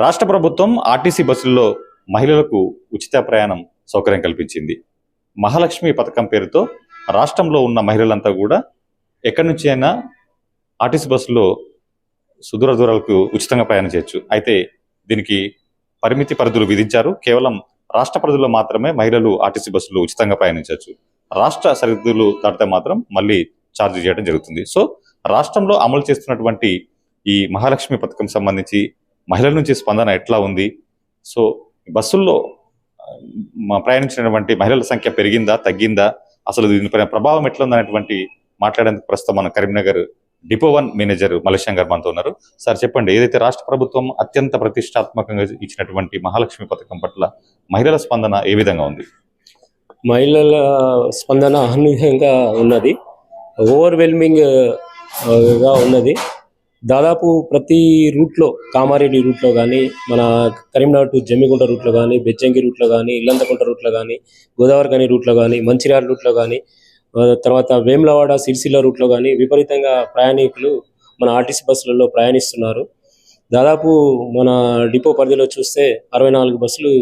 రాష్ట్ర ప్రభుత్వం ఆర్టీసీ బస్సుల్లో మహిళలకు ఉచిత ప్రయాణం సౌకర్యం కల్పించింది. మహాలక్ష్మి పథకం పేరుతో రాష్ట్రంలో ఉన్న మహిళలంతా కూడా ఎక్కడి నుంచి అయినా ఆర్టీసీ బస్సులో సుదూర దూరాలకు ఉచితంగా ప్రయాణం చేయొచ్చు. అయితే దీనికి పరిధులు విధించారు. కేవలం రాష్ట్ర పరిధిలో మాత్రమే మహిళలు ఆర్టీసీ బస్సులు ఉచితంగా ప్రయాణించవచ్చు. రాష్ట్ర సరిహద్దులు దాటితే మాత్రం మళ్ళీ ఛార్జ్ చేయడం జరుగుతుంది. సో రాష్ట్రంలో అమలు చేస్తున్నటువంటి ఈ మహాలక్ష్మి పథకం సంబంధించి మహిళల నుంచి స్పందన ఎట్లా ఉంది, సో బస్సుల్లో ప్రయాణించినటువంటి మహిళల సంఖ్య పెరిగిందా తగ్గిందా, అసలు దీనిపైన ప్రభావం ఎట్లా ఉందనేటువంటి మాట్లాడేందుకు ప్రస్తుతం మన కరీంనగర్ డిపో 1 మేనేజర్ మలేషియా గారు మనతో ఉన్నారు. సార్ చెప్పండి, ఏదైతే రాష్ట్ర ప్రభుత్వం అత్యంత ప్రతిష్టాత్మకంగా ఇచ్చినటువంటి మహాలక్ష్మి పథకం పట్ల మహిళల స్పందన ఏ విధంగా ఉంది? మహిళల స్పందన అనూహ్యంగా ఉన్నది, ఓవర్వెల్మింగ్ గా ఉన్నది. దాదాపు ప్రతి రూట్లో, కామారెడ్డి రూట్లో కానీ, మన కరీంనగర్ టు జమ్మిగుంట రూట్లో కానీ, బెజ్జంగి రూట్లో కానీ, ఇల్లంతకుంట రూట్లో కానీ, గోదావరి ఖని రూట్లో కానీ, మంచిర్యాల రూట్లో కానీ, తర్వాత వేములవాడ సిరిసిల్ల రూట్లో కానీ విపరీతంగా ప్రయాణికులు మన ఆర్టీసీ బస్సులలో ప్రయాణిస్తున్నారు. దాదాపు మన డిపో పరిధిలో చూస్తే 64 బస్సులు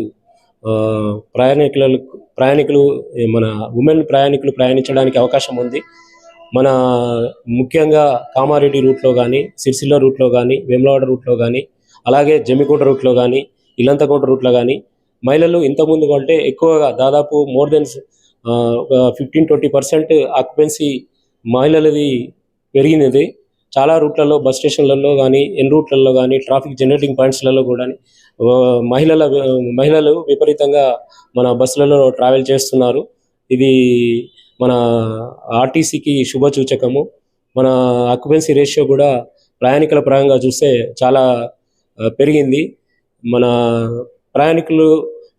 ప్రయాణికులు మన ఉమెన్ ప్రయాణికులు ప్రయాణించడానికి అవకాశం ఉంది. మన ముఖ్యంగా కామారెడ్డి రూట్లో కానీ, సిరిసిల్ల రూట్లో కానీ, వేములవాడ రూట్లో కానీ, అలాగే జమ్మికుంట రూట్లో కానీ, ఇల్లంతకుంట రూట్లో కానీ మహిళలు ఇంతకుముందు కంటే ఎక్కువగా దాదాపు మోర్ దెన్ 15-20% ఆక్యుపెన్సీ మహిళలది పెరిగినది. చాలా రూట్లలో, బస్ స్టేషన్లలో కానీ, ఎన్ రూట్లలో కానీ, ట్రాఫిక్ జనరేటింగ్ పాయింట్స్లలో కూడా మహిళలు విపరీతంగా మన బస్సులలో ట్రావెల్ చేస్తున్నారు. ఇది మన ఆర్టీసీకి శుభసూచకము. మన ఆక్యుపెన్సీ రేషియో కూడా ప్రయాణికుల పరంగా చూస్తే చాలా పెరిగింది. మన ప్రయాణికులు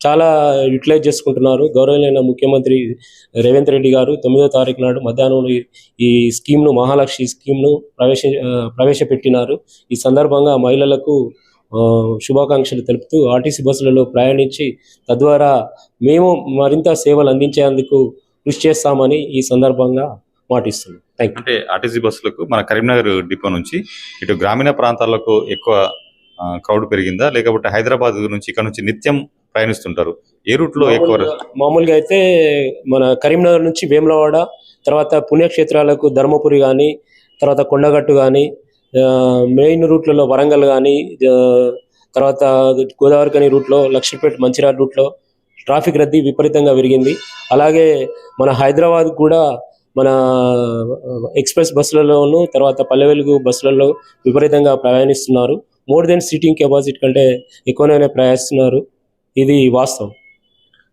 చాలా యూటిలైజ్ చేసుకుంటున్నారు. గౌరవనీయ ముఖ్యమంత్రి రేవంత్ రెడ్డి గారు 9వ తారీఖు నాడు మధ్యాహ్నం ఈ స్కీమ్ను, మహాలక్ష్మి స్కీమ్ను ప్రవేశపెట్టినారు. ఈ సందర్భంగా మహిళలకు శుభాకాంక్షలు తెలుపుతూ ఆర్టీసీ బస్సులలో ప్రయాణించి తద్వారా మేము మరింత సేవలు అందించేందుకు కృషి చేస్తామని ఈ సందర్భంగా మాటిస్తున్నాం. అంటే ఆర్టీసీ బస్సులకు మన కరీంనగర్ డిపో నుంచి ఇటు గ్రామీణ ప్రాంతాలకు ఎక్కువ క్రౌడ్ పెరిగిందా, లేకపోతే హైదరాబాద్ నుంచి ఇక్కడ నుంచి నిత్యం ప్రయాణిస్తుంటారు? ఏ రూట్ లో ఎక్కువ? మామూలుగా అయితే మన కరీంనగర్ నుంచి వేములవాడ, తర్వాత పుణ్యక్షేత్రాలకు ధర్మపురి కానీ, తర్వాత కొండగట్టు కానీ, మెయిన్ రూట్లలో వరంగల్ కానీ, తర్వాత గోదావరి ఖని రూట్లో, లక్ష్మీపేట మంచిర్యాల రూట్లో ట్రాఫిక్ రద్దీ విపరీతంగా పెరిగింది. అలాగే మన హైదరాబాద్ కూడా మన ఎక్స్ప్రెస్ బస్సులలోను, తర్వాత పల్లె వెలుగు బస్సులలో విపరీతంగా ప్రయాణిస్తున్నారు. మోర్ దెన్ సీటింగ్ కెపాసిటీ కంటే ఎక్కువనే ప్రయాణిస్తున్నారు. ఇది వాస్తవం.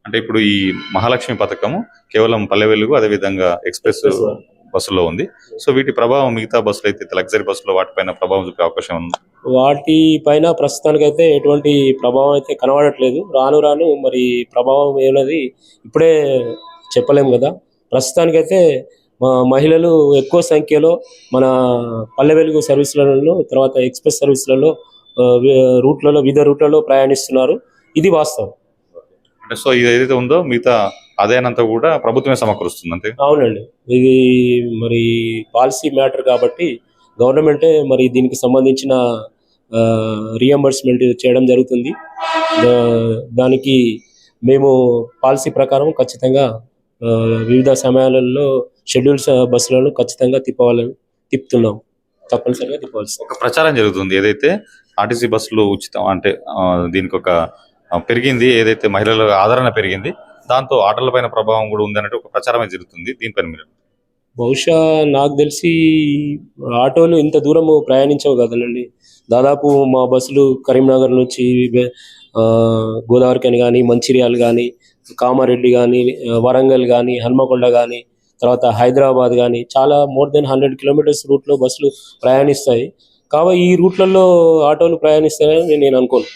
అంటే ఇప్పుడు ఈ మహాలక్ష్మి పథకము కేవలం పల్లె వెలుగు, అదేవిధంగా ఎక్స్ప్రెస్ బస్సులో ఉంది. సో వీటి ప్రభావం మిగతా బస్సులు అయితే, లగ్జరీ బస్సులో వాటిపైన ప్రభావం చూపే అవకాశం ఉంది? వాటిపైన ప్రస్తుతానికైతే ఎటువంటి ప్రభావం అయితే కనబడట్లేదు. రాను రాను మరి ప్రభావం ఏమన్నది ఇప్పుడే చెప్పలేము కదా. ప్రస్తుతానికైతే మహిళలు ఎక్కువ సంఖ్యలో మన పల్లె వెలుగు సర్వీసులలో, తర్వాత ఎక్స్ప్రెస్ సర్వీసులలో వివిధ రూట్లలో ప్రయాణిస్తున్నారు. ఇది వాస్తవం. అంటే సో ఇది ఏదైతే ఉందో మిగతా అదేనంతా కూడా ప్రభుత్వమే సమకూరుస్తుంది అంతే? అవునండి, ఇది మరి పాలసీ మ్యాటర్ కాబట్టి గవర్నమెంటే మరి దీనికి సంబంధించిన రియంబర్స్మెంట్ చేయడం జరుగుతుంది. దానికి మేము పాలసీ ప్రకారం ఖచ్చితంగా వివిధ సమయాలలో షెడ్యూల్స్ బస్సులను ఖచ్చితంగా తిప్పుతున్నాం. తప్పనిసరిగా తిప్పవలసి. ఒక ప్రచారం జరుగుతుంది, ఏదైతే ఆర్టీసీ బస్సులు ఉచితం అంటే దీనికి ఒక పెరిగింది, ఏదైతే మహిళల ఆదరణ పెరిగింది, దాంతో ఆటోల పైన ప్రభావం కూడా ఉంది అన్నట్టు ఒక ప్రచారమే జరుగుతుంది. దీనిపైన మీరు? బహుశా నాకు తెలిసి ఆటోలు ఇంత దూరము ప్రయాణించవు కదండి. దాదాపు మా బస్సులు కరీంనగర్ నుంచి గోదావరి ఖని కానీ, మంచిర్యాల కానీ, కామారెడ్డి కానీ, వరంగల్ కానీ, హన్మకొండ కానీ, తర్వాత హైదరాబాద్ కానీ చాలా మోర్ దెన్ 100 కిలోమీటర్స్ రూట్లో బస్సులు ప్రయాణిస్తాయి. కాబట్టి ఈ రూట్లలో ఆటోలు ప్రయాణిస్తాయని నేను అనుకోను.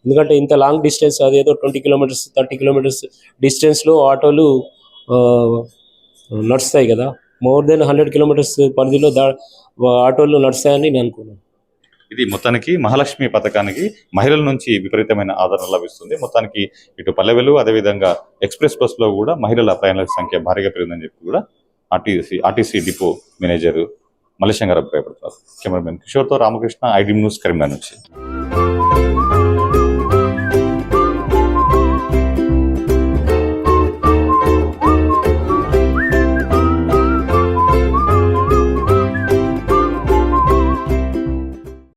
ఎందుకంటే ఇంత లాంగ్ డిస్టెన్స్, అదేదో 20 కిలోమీటర్స్ 30 కిలోమీటర్స్ డిస్టెన్స్లో ఆటోలు నడుస్తాయి కదా. మోర్ దెన్ 100 కిలోమీటర్స్ పరిధిలో ఆటోలు నడుస్తాయని నేను అనుకున్నాను. ఇది మొత్తానికి మహాలక్ష్మి పథకానికి మహిళల నుంచి విపరీతమైన ఆదరణ లభిస్తుంది. మొత్తానికి ఇటు పల్లెవెలు, అదేవిధంగా ఎక్స్ప్రెస్ బస్సులో కూడా మహిళల ప్రయాణాల సంఖ్య భారీగా పెరిగిందని చెప్పి కూడా ఆర్టీసీ డిపో మేనేజర్ మలేషియా గారు అభిప్రాయపడతారు. కెమెరామెన్ కిషోర్తో రామకృష్ణ, ఐడ్రీమ్ న్యూస్, కరీంనగర్ నుంచి. ధన్యవాదాలు.